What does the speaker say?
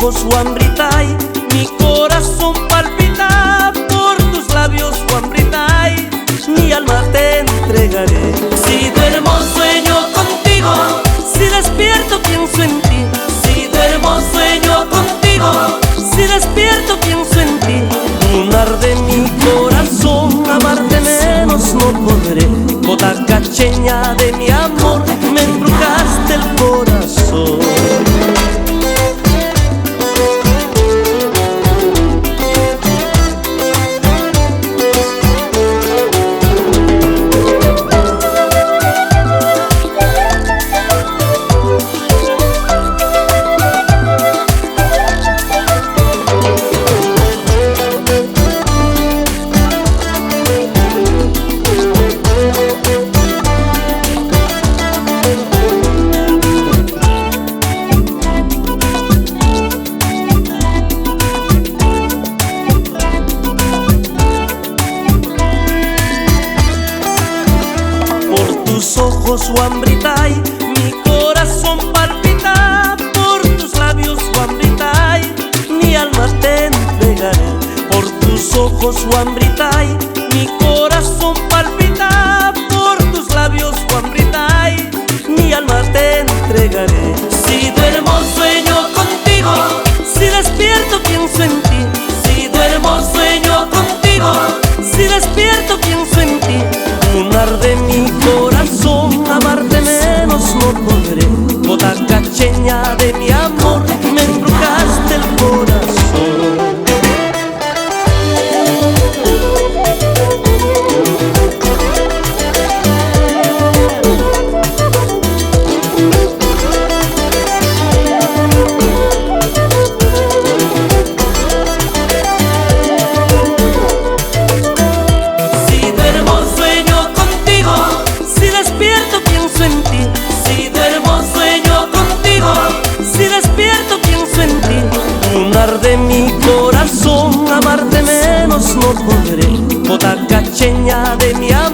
ojos, Wambritay, mi corazón palpita por tus labios, Wambritay, mi alma te entregaré. Si duermo sueño contigo, si despierto pienso en ti. Si duermo sueño contigo, si despierto pienso en ti. Lunar de mi corazón, amarte menos no podré. Bota cacheña de mi amor, me embrujaste el corazón. Tus ojos, Wambritay, mi corazón palpita por tus labios, Wambritay, mi alma te entregaré. Por tus ojos, Wambritay, mi corazón palpita por tus labios, Wambritay, mi alma te entregaré. Si duermo sueño contigo, si despierto pienso en ti. Si duermo sueño contigo, si despierto pienso en ti. Lunar de mi corazón, amarte menos no podré. Bota cacheña de mi amor, me embrujaste el corazón. De mi corazón, amarte menos no podré. Bota cacheña de mi amor,